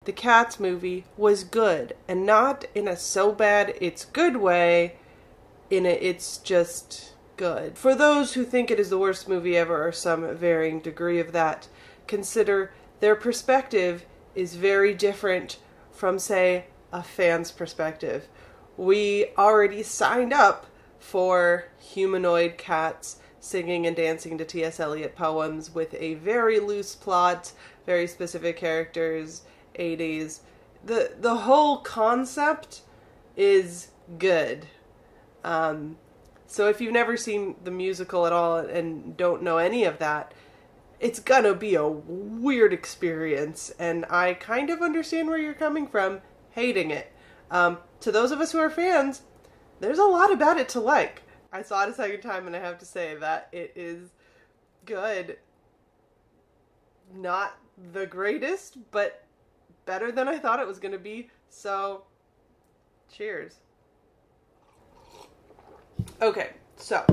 the Cats movie was good, and not in a so bad it's good way, in a it's just good. For those who think it is the worst movie ever, or some varying degree of that, consider their perspective is very different from, say, a fan's perspective. We already signed up for humanoid cats singing and dancing to T.S. Eliot poems with a very loose plot, very specific characters, 80s. The whole concept is good. So if you've never seen the musical at all and don't know any of that, it's gonna be a weird experience, and I kind of understand where you're coming from, hating it. To those of us who are fans, there's a lot about it to like. I saw it a second time, and I have to say that it is good. Not the greatest, but better than I thought it was going to be. So, cheers. Okay, so,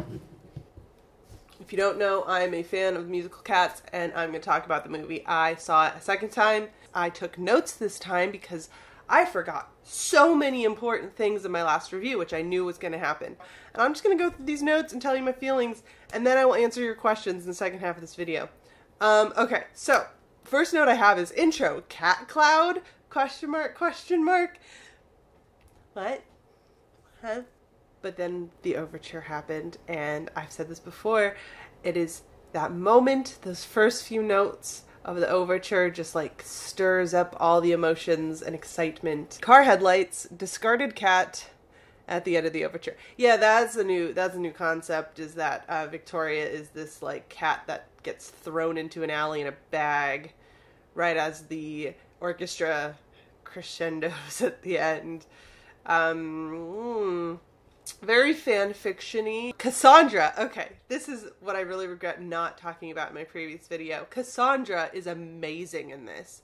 if you don't know, I'm a fan of musical Cats, and I'm going to talk about the movie. I saw it a second time. I took notes this time because I forgot so many important things in my last review, which I knew was going to happen. And I'm just going to go through these notes and tell you my feelings, and then I will answer your questions in the second half of this video. Okay, so, first note I have is intro. Cat cloud? Question mark, question mark. What? Huh? But then the overture happened, and I've said this before, it is that moment, those first few notes of the overture just like stirs up all the emotions and excitement. Car headlights, discarded cat at the end of the overture. Yeah, that's a new concept, is that Victoria is this like cat that gets thrown into an alley in a bag right as the orchestra crescendos at the end. Very fan fiction-y. Cassandra. Okay, this is what I really regret not talking about in my previous video. Cassandra is amazing in this.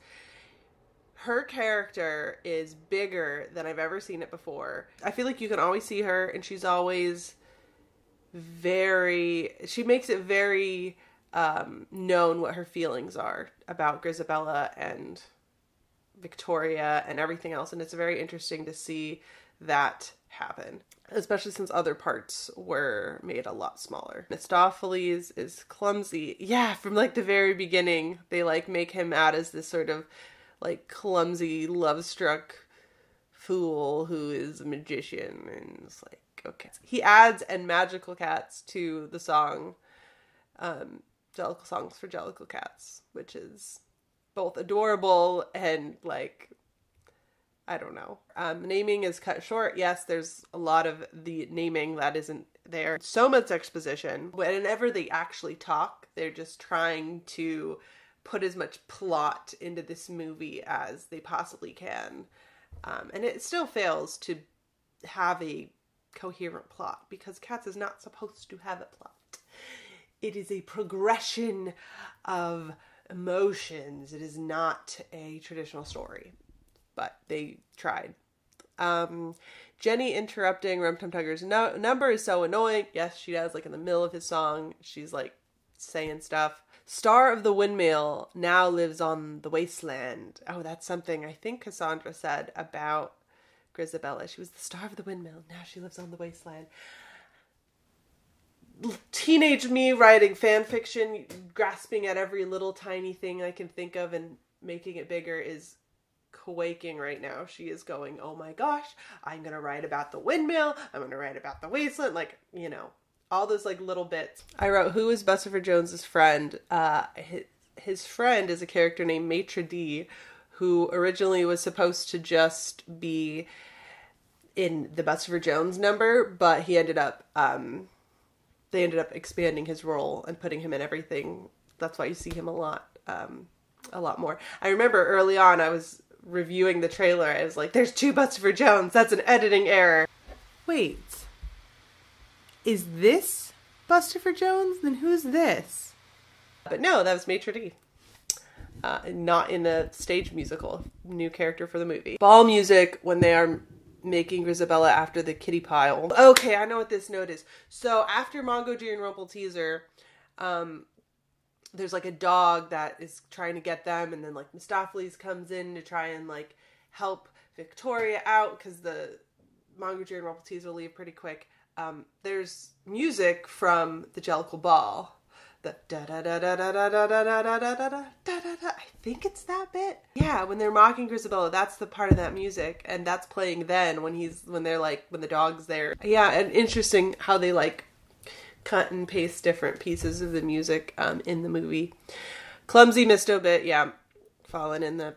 Her character is bigger than I've ever seen it before. I feel like you can always see her, and she's always she makes it very known what her feelings are about Grisabella and Victoria and everything else, and it's very interesting to see that happen, especially since other parts were made a lot smaller. Mephistopheles is clumsy. Yeah, from like the very beginning, they like make him out as this sort of like clumsy, love-struck fool who is a magician, and it's like, okay. He adds "and magical cats" to the song, Jellicle Songs for Jellicle Cats, which is both adorable and like, I don't know. Naming is cut short. Yes, there's a lot of the naming that isn't there. So much exposition. Whenever they actually talk, they're just trying to put as much plot into this movie as they possibly can. And it still fails to have a coherent plot, because Cats is not supposed to have a plot. It is a progression of emotions. It is not a traditional story. But they tried. Jenny interrupting Rum Tum Tugger's number is so annoying. Yes, she does, like in the middle of his song. She's like saying stuff. Star of the Windmill now lives on the wasteland. Oh, that's something I think Cassandra said about Grisabella. She was the star of the windmill. Now she lives on the wasteland. Teenage me writing fan fiction, grasping at every little tiny thing I can think of and making it bigger, is quaking right now. She is going, oh my gosh, I'm gonna write about the windmill, I'm gonna write about the wasteland, like, you know, all those like little bits. I wrote, who is Buster Jones's friend? His friend is a character named Maitre D, who originally was supposed to just be in the Buster Jones number, but he ended up, they ended up expanding his role and putting him in everything. That's why you see him a lot more. I remember early on, I was reviewing the trailer, I was like, there's two Buster Jones, that's an editing error. Wait, is this Buster Jones? Then who's this? But no, that was Maitre D. Not in a stage musical. New character for the movie. Ball music when they are making Grisabella after the kitty pile. Okay, I know what this note is. So after Mongo G and Rumple Teaser, there's like a dog that is trying to get them, and then like Mistopheles comes in to try and like help Victoria out because the Mongoose and Rumpeltease will leave pretty quick. There's music from the Jellicle Ball. The da da da da da da da da da da da da da da. I think it's that bit. Yeah, when they're mocking Grisabella, that's the part of that music, and that's playing then when the dog's there. Yeah, and interesting how they like cut and paste different pieces of the music in the movie. Clumsy Misto bit, yeah, falling in the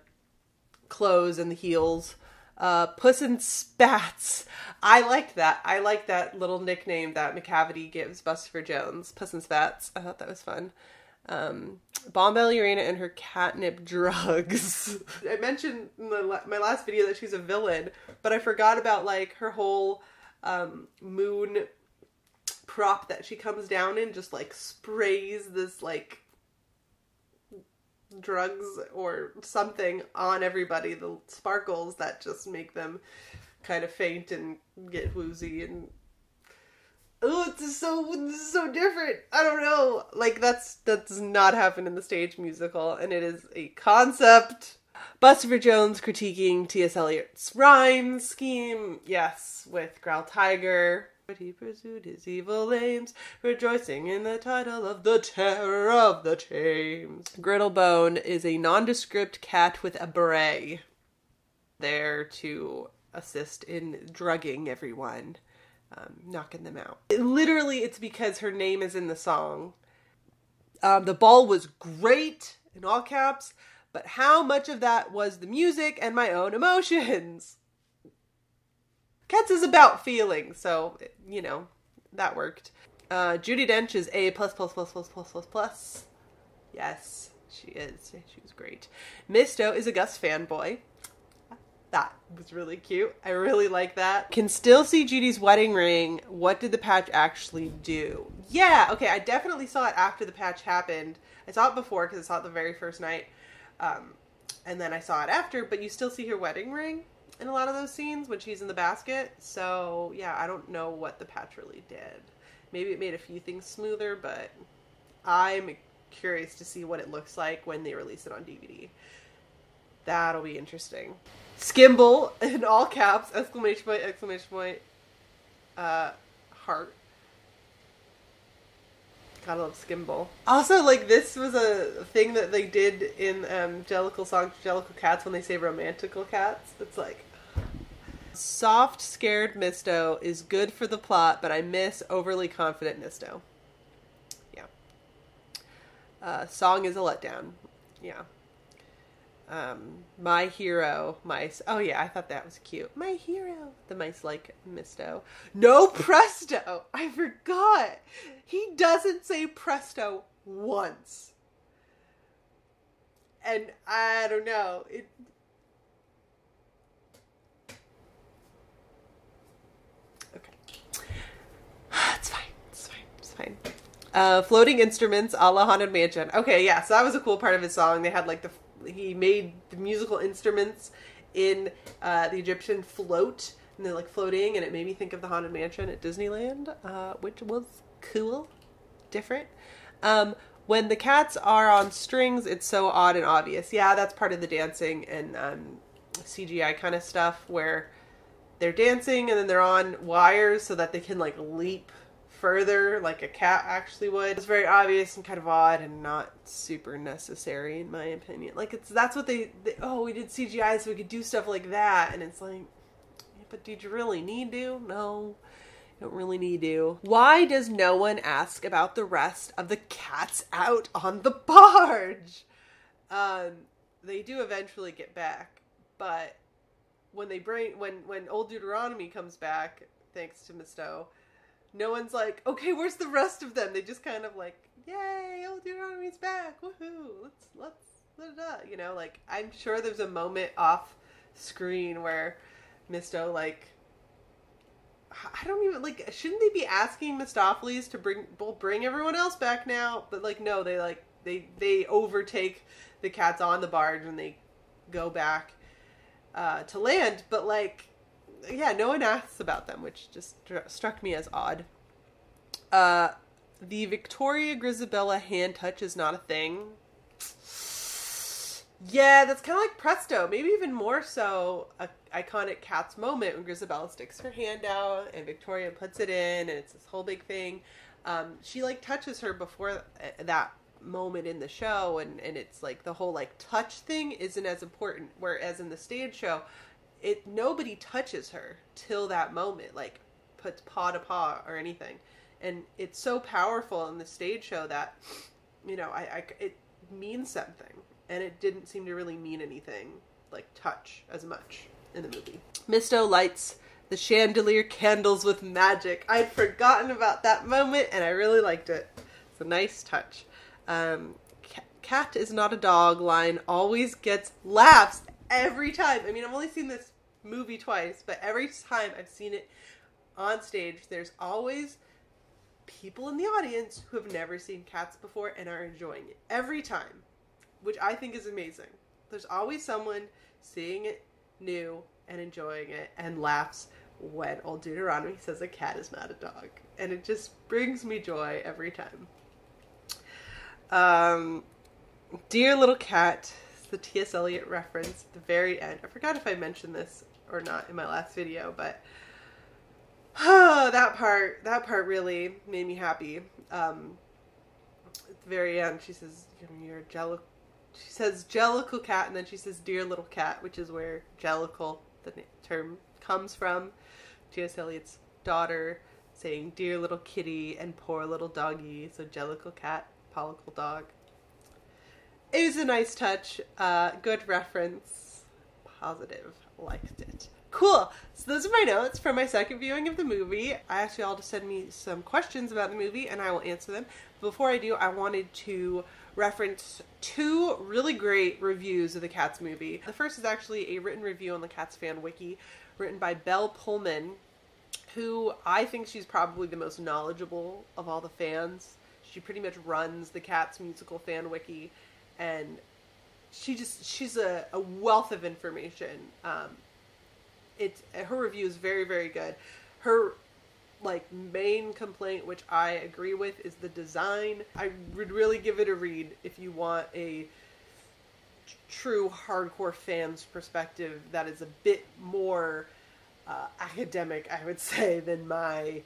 clothes and the heels. Puss in Spats. I like that. I like that little nickname that McCavity gives Buster Jones. Puss in Spats. I thought that was fun. Bombell Urana and her catnip drugs. I mentioned in my last video that she's a villain, but I forgot about like her whole moon prop that she comes down in, just like sprays this like drugs or something on everybody, the sparkles that just make them kind of faint and get woozy, and it's so different. I don't know, like that does not happen in the stage musical, and it is a concept. Buster Jones critiquing T.S. Eliot's rhyme scheme, yes, with Growl Tiger. But he pursued his evil aims, rejoicing in the title of the Terror of the Thames. Griddlebone is a nondescript cat with a beret, there to assist in drugging everyone, knocking them out. Literally, it's because her name is in the song. The ball was great, in all caps, but how much of that was the music and my own emotions? Cats is about feelings, so, you know, that worked. Judi Dench is A++++++++. Yes, she is. She was great. Misto is a Gus fanboy. That was really cute. I really like that. Can still see Judy's wedding ring. What did the patch actually do? Yeah, okay, I definitely saw it after the patch happened. I saw it before because I saw it the very first night. And then I saw it after, but you still see her wedding ring in a lot of those scenes when she's in the basket. So yeah, I don't know what the patch really did. Maybe it made a few things smoother, but I'm curious to see what it looks like when they release it on DVD. That'll be interesting. Skimble in all caps, exclamation point, heart. Gotta love Skimble. Also, like, this was a thing that they did in Jellicle songs, Jellicle Cats, when they say romantical cats. It's like, soft, scared Misto is good for the plot, but I miss overly confident Misto. Yeah. Song is a letdown. Yeah. My hero, mice. Oh yeah, I thought that was cute. My hero. The mice like Misto. No presto! I forgot! He doesn't say presto once. And I don't know. Okay. It's fine. It's fine. It's fine. Floating instruments a la Haunted Mansion. Okay, yeah, so that was a cool part of his song. They had like he made the musical instruments in the Egyptian float, and they're like floating, and it made me think of the Haunted Mansion at Disneyland, which was cool, different. When the cats are on strings, it's so odd and obvious. Yeah, that's part of the dancing and CGI kind of stuff, where they're dancing and then they're on wires so that they can like leap further like a cat actually would. It's very obvious and kind of odd and not super necessary in my opinion. Like that's what they we did CGI so we could do stuff like that, and it's like, yeah, but did you really need to? No, you don't really need to. Why does no one ask about the rest of the cats out on the barge? They do eventually get back, but when Old Deuteronomy comes back, thanks to Misto, no one's like, okay, where's the rest of them? They just kind of like, yay, Old Deuteronomy's back, woohoo, let's, you know, like, I'm sure there's a moment off screen where Misto, like, I don't even, like, shouldn't they be asking Mistopheles to bring everyone else back now? But, like, no, they overtake the cats on the barge and they go back to land, but, like, yeah, no one asks about them, which just struck me as odd. The Victoria Grisabella hand touch is not a thing. Yeah, that's kind of like Presto. Maybe even more so a iconic Cats moment when Grisabella sticks her hand out and Victoria puts it in and it's this whole big thing. She like touches her before that moment in the show, and it's like the whole like touch thing isn't as important, whereas in the stage show nobody touches her till that moment, like puts paw to paw or anything, and it's so powerful in the stage show that, you know, it means something, and it didn't seem to really mean anything like touch as much in the movie. Misto lights the chandelier candles with magic. I'd forgotten about that moment and I really liked it. It's a nice touch. Cat is not a dog line always gets laughs every time. I mean, I've only seen this movie twice, but every time I've seen it on stage, there's always people in the audience who have never seen Cats before and are enjoying it every time, which I think is amazing. There's always someone seeing it new and enjoying it and laughs when old Deuteronomy says a cat is not a dog, and it just brings me joy every time. Dear Little Cat, the T.S. Eliot reference at the very end. I forgot if I mentioned this or not in my last video, but that part really made me happy. At the very end, she says, "You're a she says Jellicle Cat, and then she says Dear Little Cat, which is where Jellicle, the term, comes from. T.S. Eliot's daughter saying dear little kitty and poor little doggy, so Jellicle Cat, Pollicle Dog. It was a nice touch, good reference, positive, liked it. Cool, so those are my notes from my second viewing of the movie. I asked you all to send me some questions about the movie and I will answer them. Before I do, I wanted to reference two really great reviews of the Cats movie. The first is actually a written review on the Cats fan wiki, written by Belle Pullman, who I think she's probably the most knowledgeable of all the fans. She pretty much runs the Cats musical fan wiki, and she's a wealth of information. Her review is very, very good. Her main complaint, which I agree with, is the design. I would really give it a read if you want a true hardcore fan's perspective that is a bit more academic, I would say, than my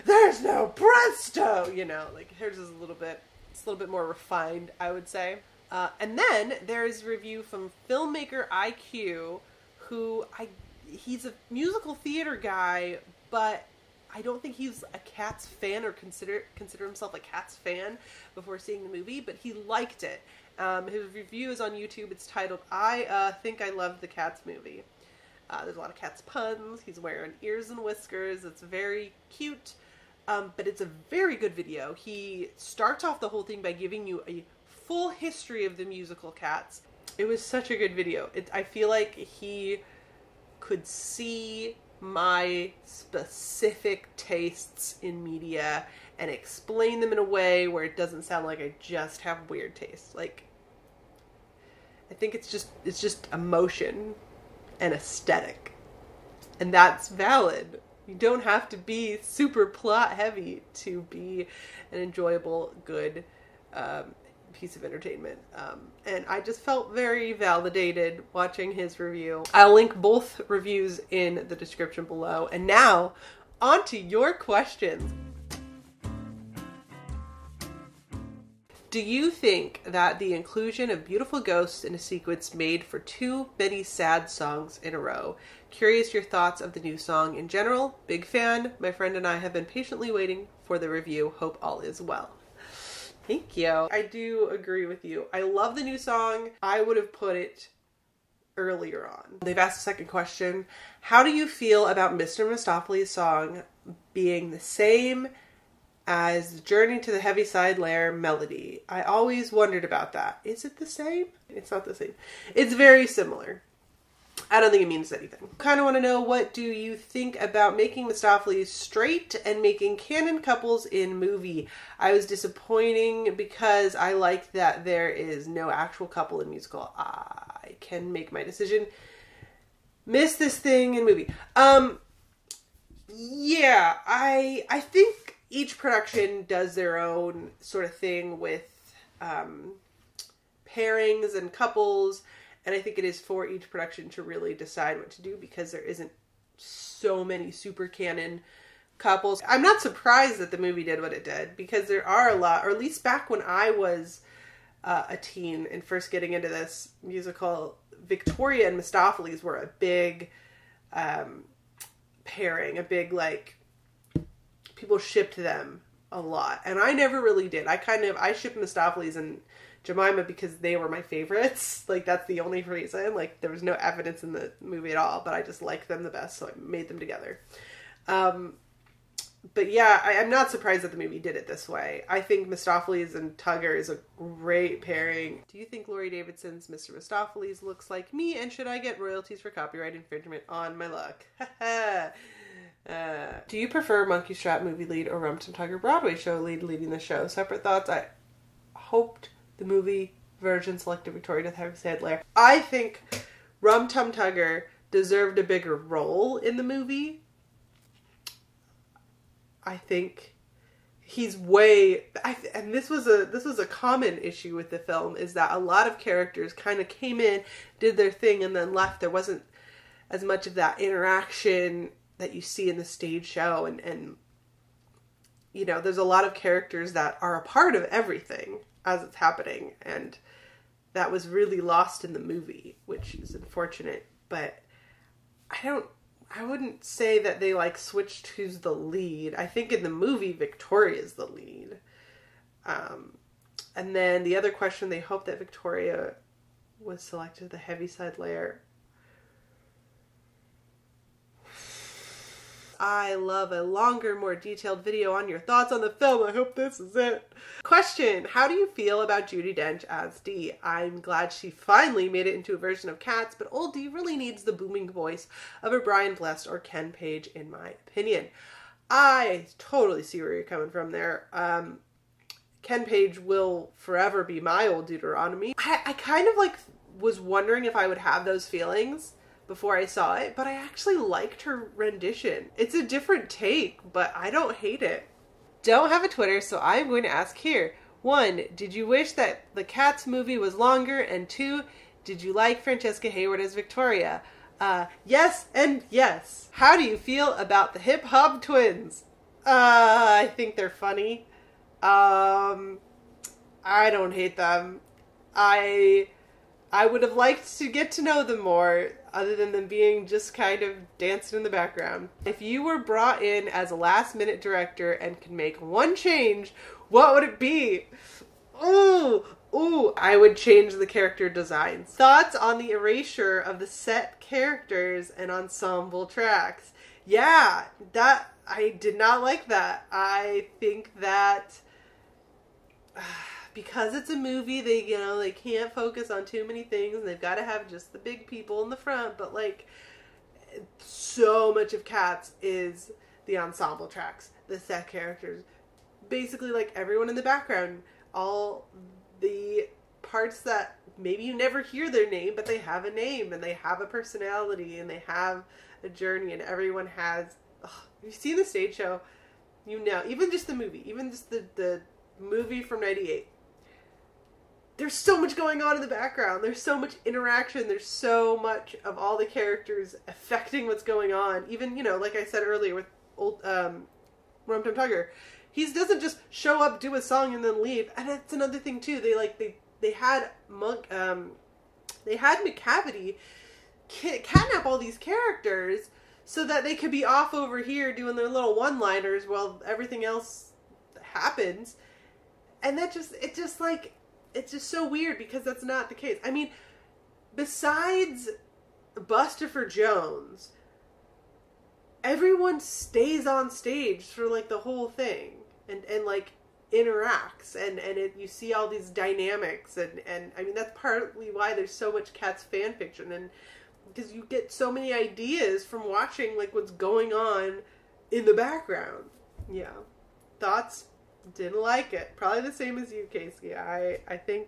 there's no Presto, hers is a little bit more refined, I would say. And then there's a review from Filmmaker IQ, who he's a musical theater guy, but I don't think he's a Cats fan or consider himself a Cats fan before seeing the movie, but he liked it. His review is on YouTube. It's titled, I Think I Loved the Cats Movie. There's a lot of Cats puns. He's wearing ears and whiskers. It's very cute, but it's a very good video. He starts off the whole thing by giving you a full history of the musical Cats. It was such a good video. I feel like he could see my specific tastes in media and explain them in a way where it doesn't sound like I just have weird tastes. I think it's just emotion and aesthetic, and that's valid. You don't have to be super plot heavy to be an enjoyable, good piece of entertainment. And I just felt very validated watching his review. I'll link both reviews in the description below. And now, on to your questions. Do you think that the inclusion of beautiful ghosts in a sequence made for too many sad songs in a row? Curious your thoughts of the new song in general. Big fan. My friend and I have been patiently waiting for the review. Hope all is well. Thank you. I do agree with you. I love the new song. I would have put it earlier on. They've asked a second question. How do you feel about Mr. Mistopheles' song being the same as Journey to the Heaviside Lair melody? I always wondered about that. Is it the same? It's not the same. It's very similar. I don't think it means anything. Kind of want to know, what do you think about making Mistopheles straight and making canon couples in movie? I was disappointing because I like that there is no actual couple in musical. I can make my decision. Miss this thing in movie. Yeah, I think each production does their own sort of thing with pairings and couples, and I think it is for each production to really decide what to do, because there isn't so many super canon couples. I'm not surprised that the movie did what it did, because there are a lot, or at least back when I was a teen and first getting into this musical, Victoria and Mistopheles were a big pairing, a big, like, people shipped them a lot, and I never really did. I shipped Mistopheles and Jemima because they were my favorites. Like, that's the only reason. Like, there was no evidence in the movie at all, but I just liked them the best, so I made them together. But yeah, I'm not surprised that the movie did it this way. I think Mistopheles and Tugger is a great pairing. Do you think Laurie Davidson's Mr. Mistopheles looks like me, and should I get royalties for copyright infringement on my look? Do you prefer Monkey Strap movie lead or Rum Tum Tugger Broadway show lead leading the show? Separate thoughts. I hoped the movie version selected Victoria to have said Lair. I think Rum Tum Tugger deserved a bigger role in the movie. I think he's and this was a common issue with the film, is that a lot of characters kind of came in, did their thing, and then left. There wasn't as much of that interaction that you see in the stage show, and you know, there's a lot of characters that are a part of everything as it's happening, and that was really lost in the movie, which is unfortunate. But I wouldn't say that they, like, switched who's the lead. I think in the movie, Victoria's the lead. And then the other question, they hope that Victoria was selected the Heaviside Lair. I love a longer, more detailed video on your thoughts on the film. I hope this is it. Question: how do you feel about Judi Dench as Dee? I'm glad she finally made it into a version of Cats, but old Dee really needs the booming voice of a Brian Blessed or Ken Page, in my opinion. I totally see where you're coming from there. Ken Page will forever be my old Deuteronomy. I kind of, like, was wondering if I would have those feelings before I saw it, but I actually liked her rendition. It's a different take, but I don't hate it. Don't have a Twitter, so I'm going to ask here. 1, did you wish that the Cats movie was longer? And 2, did you like Francesca Hayward as Victoria? Yes and yes. How do you feel about the Hip Hop Twins? I think they're funny. I don't hate them. I would have liked to get to know them more, other than them being just kind of dancing in the background. If you were brought in as a last-minute director and could make one change, what would it be? Ooh, I would change the character designs. Thoughts on the erasure of the set characters and ensemble tracks? Yeah, I did not like that. I think that because it's a movie, they can't focus on too many things, and they've got to have just the big people in the front, but, like, so much of Cats is the ensemble tracks, the set characters, basically, like, everyone in the background, all the parts that maybe you never hear their name, but they have a name, and they have a personality, and they have a journey, and everyone has, if you've seen the stage show, you know, even just the movie, even just the movie from 98, there's so much going on in the background. There's so much interaction. There's so much of all the characters affecting what's going on. Even, like I said earlier with old Rum Tum Tugger, he doesn't just show up, do a song, and then leave. And that's another thing too. They had McCavity catnap all these characters so that they could be off over here doing their little one-liners while everything else happens. And it's just so weird, because that's not the case. I mean, besides Bustopher Jones, everyone stays on stage for, like, the whole thing and like, interacts, and you see all these dynamics, and I mean, that's partly why there's so much Cats fan fiction, and because you get so many ideas from watching, like, what's going on in the background. Yeah. Thoughts? Didn't like it. Probably the same as you, Casey. I think,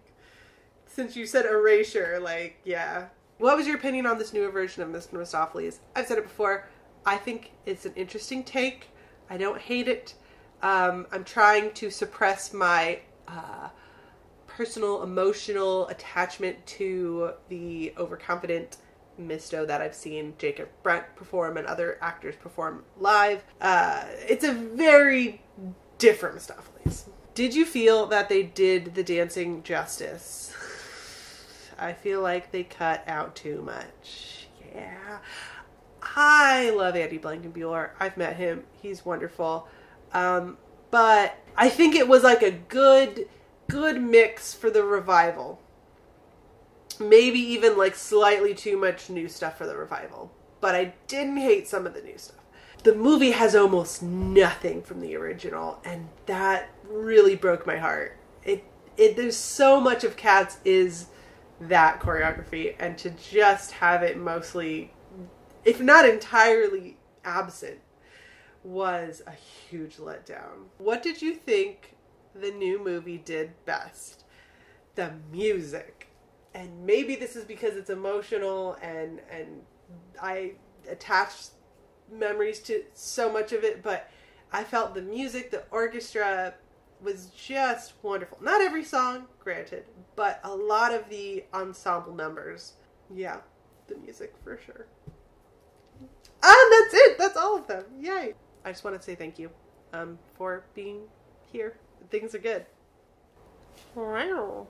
since you said erasure, like, yeah. What was your opinion on this newer version of Mr. Mistopheles? I've said it before. I think it's an interesting take. I don't hate it. I'm trying to suppress my personal emotional attachment to the overconfident Misto that I've seen Jacob Brent perform and other actors perform live. It's a very different Mistopheles. Did you feel that they did the dancing justice? I feel like they cut out too much. Yeah. I love Andy Blankenbuehler. I've met him. He's wonderful. But I think it was like a good mix for the revival. Maybe even like slightly too much new stuff for the revival. But I didn't hate some of the new stuff. The movie has almost nothing from the original, and that really broke my heart. There's so much of Cats is that choreography, and to just have it mostly, if not entirely absent, was a huge letdown. What did you think the new movie did best? The music. And maybe this is because it's emotional and I attached memories to so much of it, but I felt the music, the orchestra was just wonderful. Not every song, granted, but a lot of the ensemble numbers. Yeah, the music for sure. And that's it. That's all of them. Yay. I just want to say thank you for being here. Things are good. Wow.